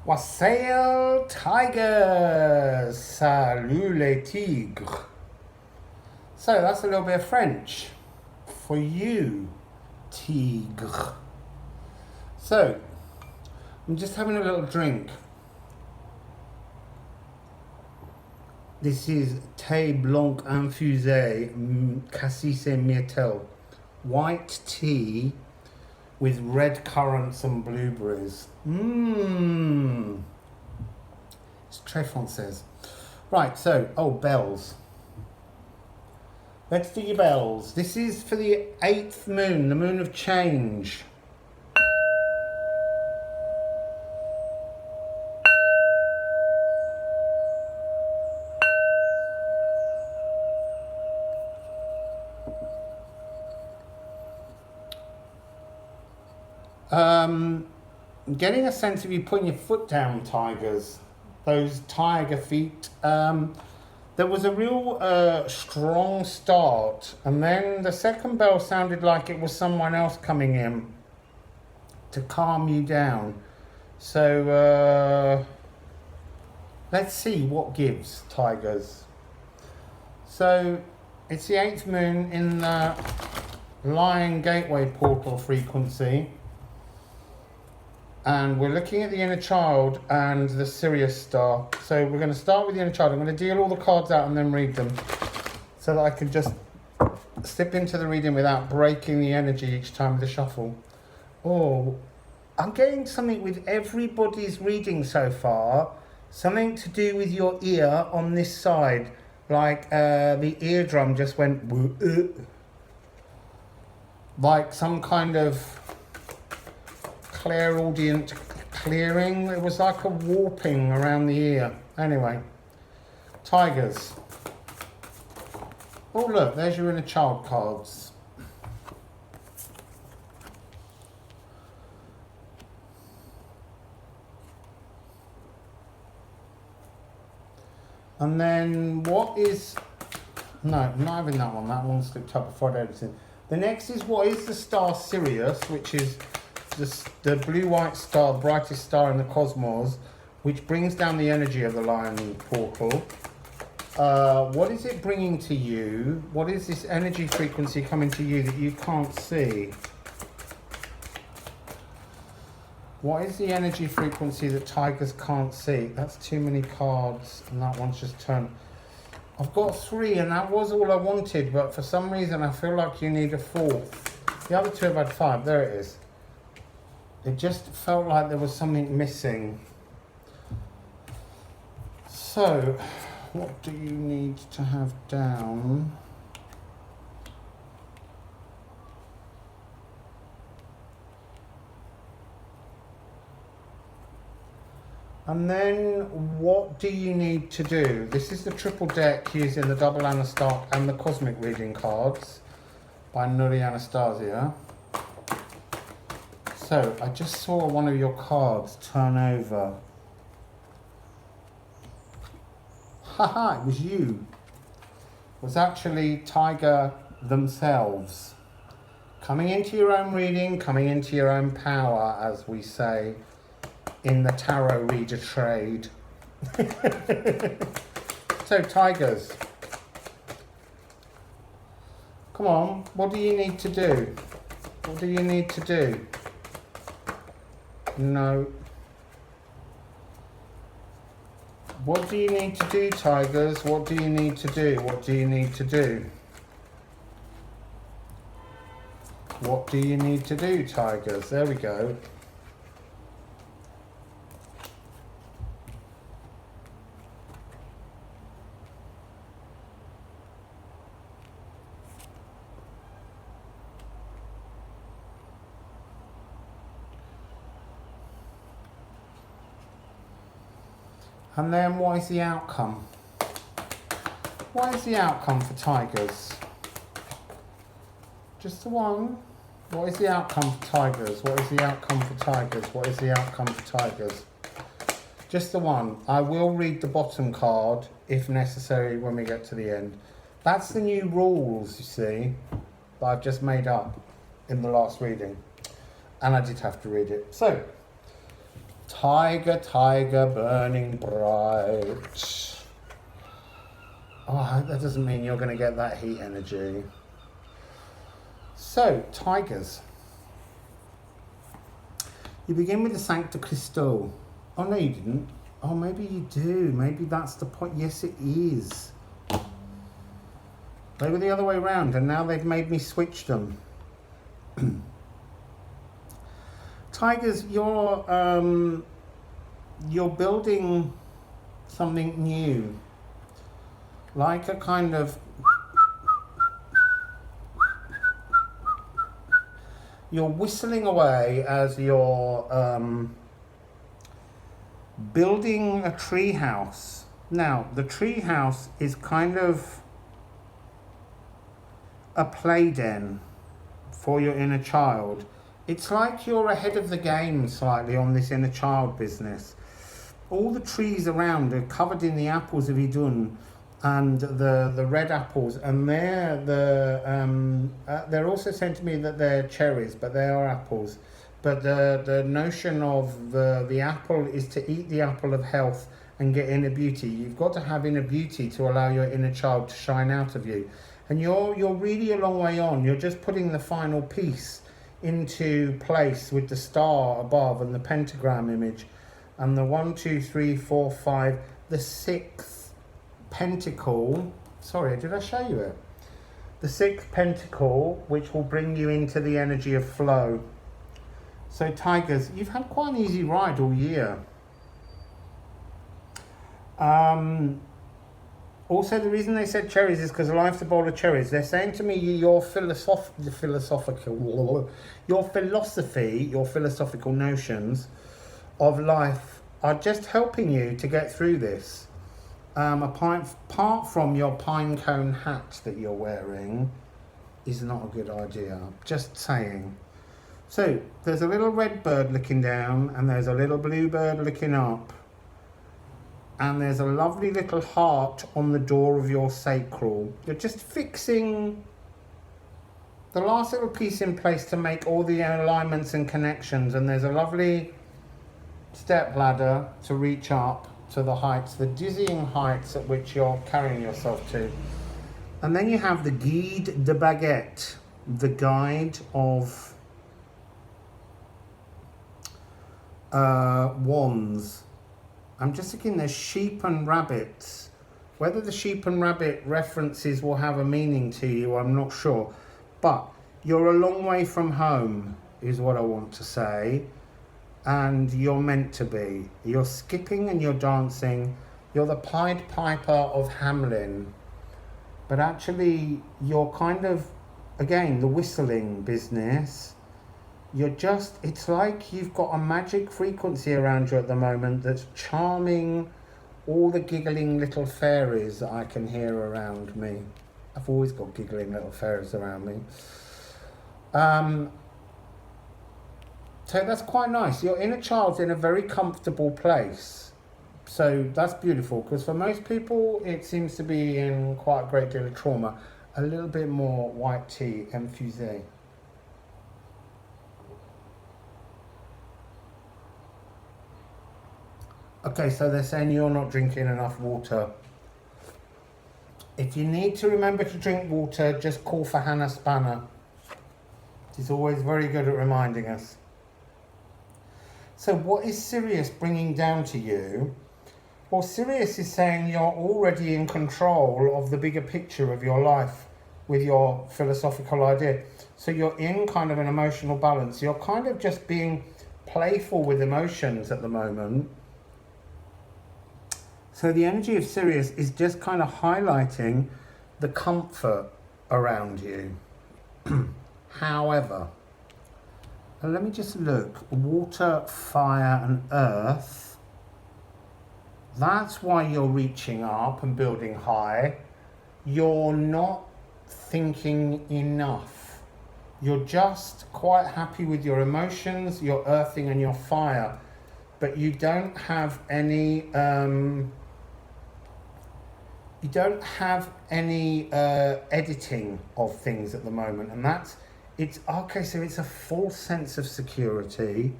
Wassail tigers, salut les tigres. So that's a little bit of French for you, tigre. So I'm just having a little drink. This is thé blanc infusé, cassis et myrtille, white tea with red currants and blueberries. It's très français. Right, so, bells. Let's do your bells. This is for the 8th moon, the moon of change. Getting a sense of you putting your foot down, tigers. Those tiger feet. There was a real strong start, and then the second bell sounded like it was someone else coming in to calm you down. So let's see what gives, tigers. So it's the 8th moon in the Lion Gateway portal frequency. And we're looking at the inner child and the Sirius star. So we're going to start with the inner child. I'm going to deal all the cards out and then read them, so that I can just slip into the reading without breaking the energy each time with the shuffle. Oh, I'm getting something with everybody's reading so far. Something to do with your ear on this side. Like the eardrum just went... like some kind of clairaudient clearing. It was like a warping around the ear. Anyway, tigers. Oh look, there's your inner child cards. And then what is... No, I'm not having that one. That one slipped up before I did everything. The next is what is the star Sirius, which is the blue-white star, the brightest star in the cosmos, which brings down the energy of the Lion portal. What is it bringing to you? What is this energy frequency coming to you that you can't see? What is the energy frequency that tigers can't see? That's too many cards, and that one's just turned. I've got 3, and that was all I wanted, but for some reason I feel like you need a 4th. The other 2 have had 5. There it is. It just felt like there was something missing. So, what do you need to have down? And then, what do you need to do? This is the triple deck using the double Anastarsia and the cosmic reading cards by Nari Anastarsia. So, I just saw one of your cards turn over. Haha, it was you. It was actually Tiger themselves. Coming into your own reading, coming into your own power, as we say in the tarot reader trade. So, tigers. Come on, what do you need to do? What do you need to do? No. What do you need to do, tigers? What do you need to do? What do you need to do? What do you need to do, tigers? There we go. And then what is the outcome? What is the outcome for tigers? Just the one? What is the outcome for tigers? What is the outcome for tigers? What is the outcome for tigers? Just the one. I will read the bottom card, if necessary, when we get to the end. That's the new rules, you see, that I've just made up in the last reading. And I did have to read it. So, Tiger, tiger, burning bright. Oh, that doesn't mean you're going to get that heat energy. So, tigers. You begin with the Sancta Crystal. Oh, no, you didn't. Oh, maybe you do. Maybe that's the point. Yes, it is. They were the other way around, and now they've made me switch them. Tigers, you're building something new, like a kind of, you're whistling away as you're building a tree house. Now, the tree house is kind of a play den for your inner child. It's like you're ahead of the game slightly on this inner child business. All the trees around are covered in the apples of Idun and the red apples, and they're also saying to me that they're cherries, but they are apples. But the notion of the apple is to eat the apple of health and get inner beauty. You've got to have inner beauty to allow your inner child to shine out of you. And you're really a long way on. You're just putting the final piece into place with the star above and the pentagram image and the 1, 2, 3, 4, 5, the 6th pentacle. Sorry, did I show you it? The 6th pentacle, which will bring you into the energy of flow. So tigers, you've had quite an easy ride all year. Also, the reason they said cherries is because life's a bowl of cherries. They're saying to me your philosophical notions of life are just helping you to get through this. Apart from your pine cone hat that you're wearing is not a good idea. Just saying. So, there's a little red bird looking down and there's a little blue bird looking up. And there's a lovely little heart on the door of your sacral. You're just fixing the last little piece in place to make all the alignments and connections. And there's a lovely step ladder to reach up to the heights, the dizzying heights at which you're carrying yourself to. And then you have the guide de baguette, the guide of wands. I'm just thinking there's sheep and rabbits. Whether the sheep and rabbit references will have a meaning to you, I'm not sure. But you're a long way from home, is what I want to say. And you're meant to be. You're skipping and you're dancing. You're the Pied Piper of Hamelin. But actually, you're kind of, again, the whistling business. You're just, it's like you've got a magic frequency around you at the moment that's charming all the giggling little fairies that I can hear around me. I've always got giggling little fairies around me. So that's quite nice. Your inner child's in a very comfortable place. So that's beautiful, because for most people, it seems to be in quite a great deal of trauma. A little bit more white tea infusé. Okay, so they're saying you're not drinking enough water. If you need to remember to drink water, just call for Hannah Spanner. She's always very good at reminding us. So what is Sirius bringing down to you? Well, Sirius is saying you're already in control of the bigger picture of your life with your philosophical idea. So you're in kind of an emotional balance. You're kind of just being playful with emotions at the moment. So the energy of Sirius is just kind of highlighting the comfort around you. However, let me just look. Water, fire and earth. That's why you're reaching up and building high. You're not thinking enough. You're just quite happy with your emotions, your earthing and your fire. But you don't have any editing of things at the moment, and it's okay. So it's a false sense of security,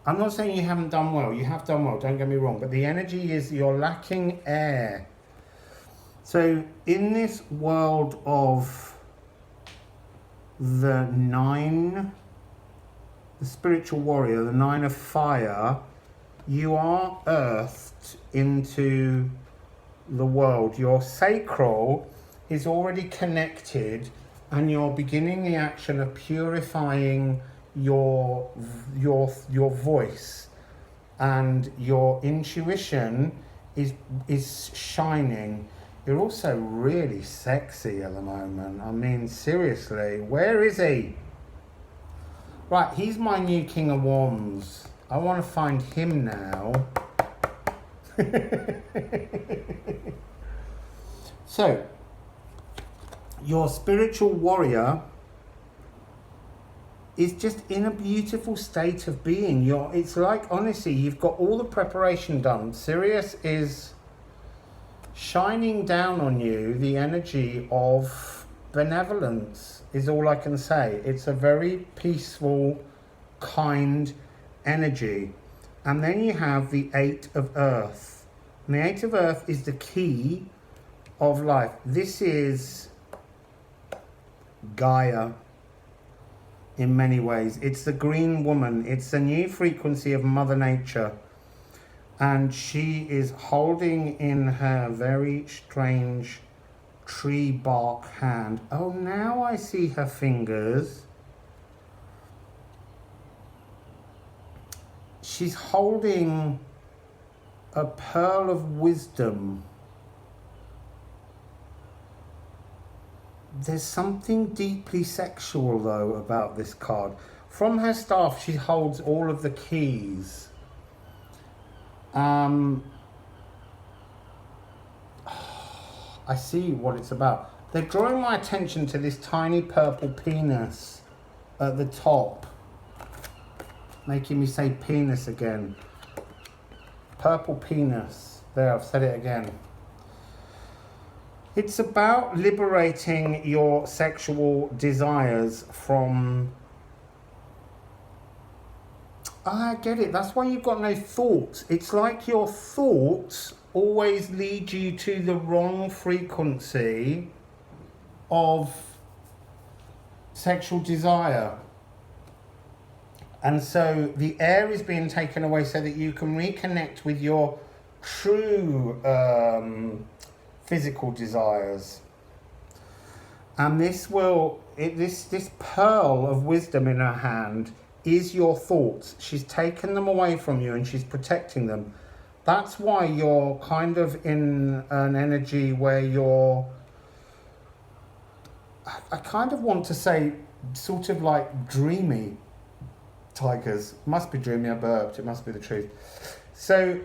I'm not saying you haven't done well. You have done well, don't get me wrong. But the energy is you're lacking air. So in this world of the 9, the spiritual warrior, the 9 of fire, you are earthed into the world. Your sacral is already connected, and you're beginning the action of purifying your voice, and your intuition is shining. You're also really sexy at the moment. I mean, seriously, where is he? Right, he's my new King of Wands. I want to find him now. So, your spiritual warrior is just in a beautiful state of being. It's like, honestly, you've got all the preparation done. Sirius is shining down on you the energy of benevolence, is all I can say. It's a very peaceful, kind energy. And then you have the 8 of Earth. And the 8 of Earth is the key of life. This is Gaïa in many ways. It's the green woman. It's a new frequency of Mother Nature. And she is holding in her very strange tree bark hand. Oh, now I see her fingers. She's holding a pearl of wisdom. There's something deeply sexual, though, about this card. From her staff, she holds all of the keys. I see what it's about. They're drawing my attention to this tiny purple penis at the top. Making me say penis again. Purple penis. There, I've said it again. It's about liberating your sexual desires from... I get it. That's why you've got no thoughts. It's like your thoughts always lead you to the wrong frequency of sexual desire. And so the air is being taken away so that you can reconnect with your true physical desires. And this pearl of wisdom in her hand is your thoughts. She's taken them away from you and she's protecting them. That's why you're kind of in an energy where you're, I kind of want to say, sort of like dreamy. Tigers. Must be dreamy, I burped. It must be the truth. So,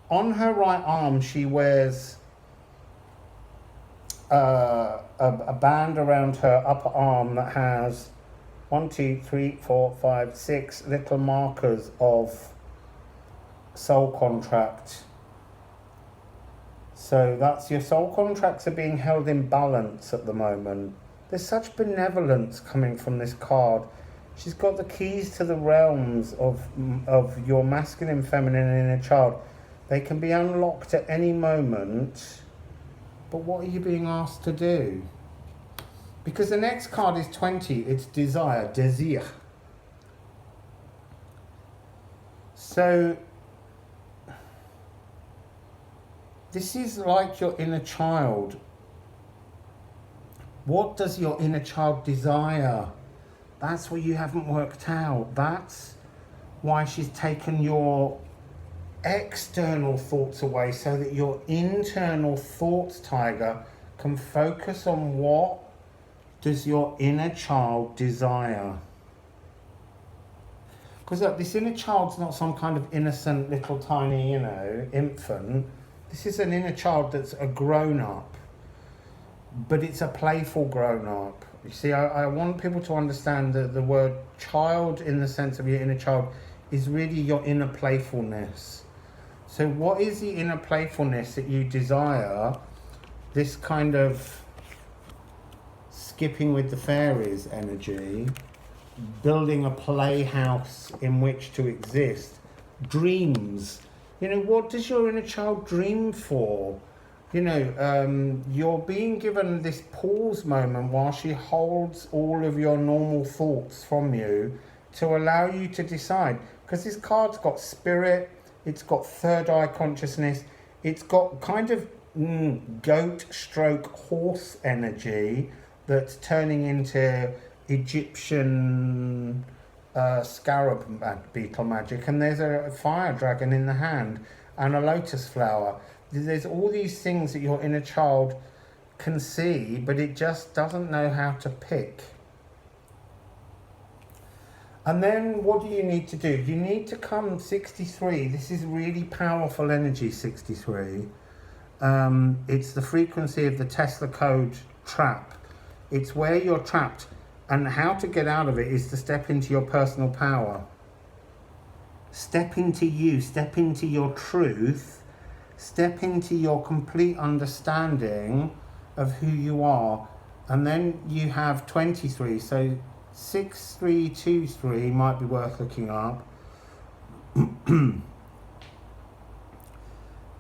on her right arm, she wears a band around her upper arm that has 1, 2, 3, 4, 5, 6 little markers of soul contract. So that's your soul contracts are being held in balance at the moment. There's such benevolence coming from this card. She's got the keys to the realms of your masculine, feminine, and inner child. They can be unlocked at any moment. But what are you being asked to do? Because the next card is 20. It's desire, désir. So this is like your inner child. What does your inner child desire? That's what you haven't worked out. That's why she's taken your external thoughts away so that your internal thoughts, Tiger, can focus on what does your inner child desire. Because look, this inner child's not some kind of innocent little tiny, infant. This is an inner child that's a grown-up, but it's a playful grown-up. You see, I want people to understand that the word child in the sense of your inner child is really your inner playfulness. So what is the inner playfulness that you desire? This kind of skipping with the fairies energy. building a playhouse in which to exist. Dreams. You know, what does your inner child dream for? You know, you're being given this pause moment while she holds all of your normal thoughts from you to allow you to decide. Because this card's got spirit, it's got third eye consciousness, it's got kind of goat stroke horse energy that's turning into Egyptian scarab beetle magic, and there's a fire dragon in the hand and a lotus flower. There's all these things that your inner child can see, but it just doesn't know how to pick. And then what do you need to do? You need to come 63. This is really powerful energy, 63. It's the frequency of the Tesla code trap. It's where you're trapped, and how to get out of it is to step into your personal power. Step into you, step into your truth, step into your complete understanding of who you are. And then you have 23, so 6323 might be worth looking up.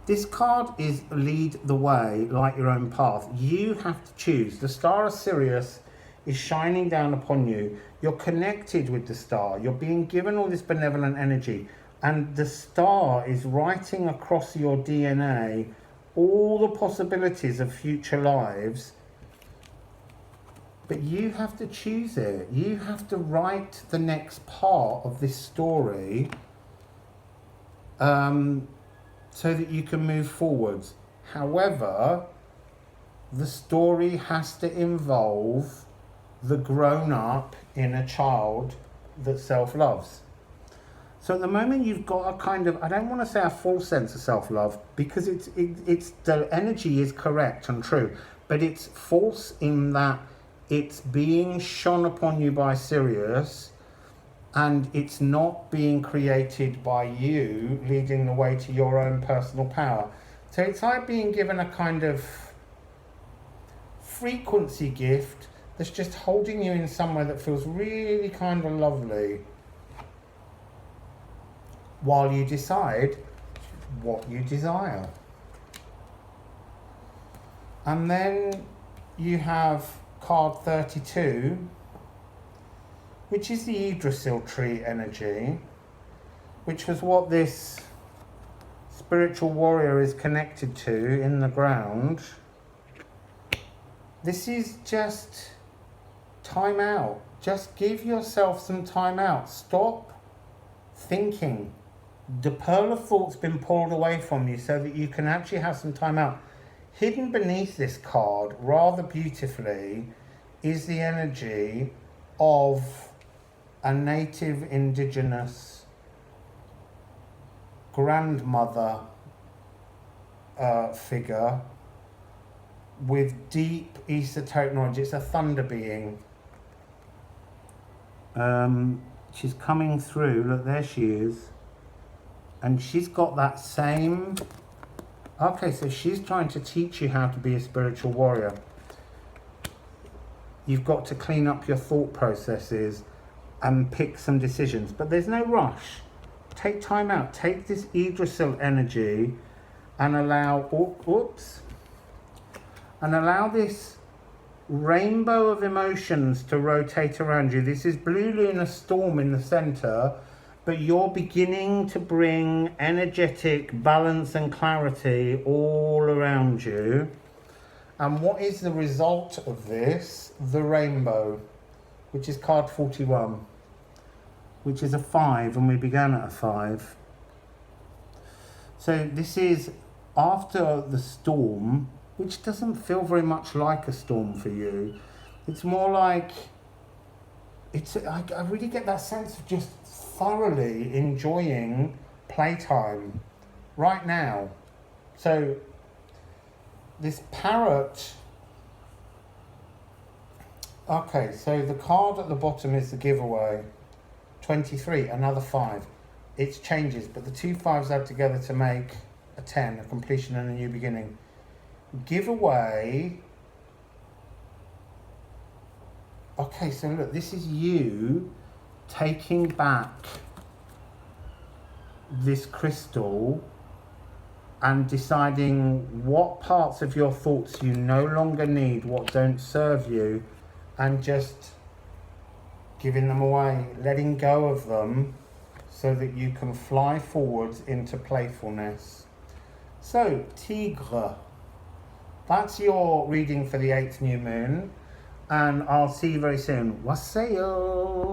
This card is lead the way, light your own path. You have to choose. The star of Sirius is shining down upon you. You're connected with the star. You're being given all this benevolent energy. And the star is writing across your DNA all the possibilities of future lives. But you have to choose it. You have to write the next part of this story so that you can move forwards. However, the story has to involve the grown-up inner child that self-loves. So at the moment you've got a kind of, I don't want to say a full sense of self-love, because it's the energy is correct and true, but it's false in that it's being shone upon you by Sirius, and it's not being created by you, leading the way to your own personal power. So it's like being given a kind of frequency gift that's just holding you in somewhere that feels really kind of lovely, while you decide what you desire. And then you have card 32, which is the Yggdrasil tree energy, which was what this spiritual warrior is connected to in the ground. This is just time out. Just give yourself some time out. Stop thinking. The pearl of thought's been pulled away from you so that you can actually have some time out. Hidden beneath this card, rather beautifully, is the energy of a native indigenous grandmother figure with deep esoteric knowledge. It's a thunder being. She's coming through. Look, there she is. And she's got that same... Okay, so she's trying to teach you how to be a spiritual warrior. You've got to clean up your thought processes and pick some decisions. But there's no rush. Take time out. Take this Yggdrasil energy and allow... And allow this rainbow of emotions to rotate around you. This is Blue Lunar Storm in the center, but you're beginning to bring energetic balance and clarity all around you. And what is the result of this? The rainbow, which is card 41, which is a 5, and we began at a 5. So this is after the storm, which doesn't feel very much like a storm for you. It's more like, I really get that sense of just thoroughly enjoying playtime right now. So this parrot, okay, so the card at the bottom is the giveaway, 23, another 5. It changes, but the 2 5s add together to make a 10, a completion and a new beginning. Giveaway. Okay, so look, this is you taking back this crystal and deciding what parts of your thoughts you no longer need, what don't serve you, and just giving them away, letting go of them so that you can fly forwards into playfulness. So, Tigre, that's your reading for the 8th new moon, and I'll see you very soon. Wassail!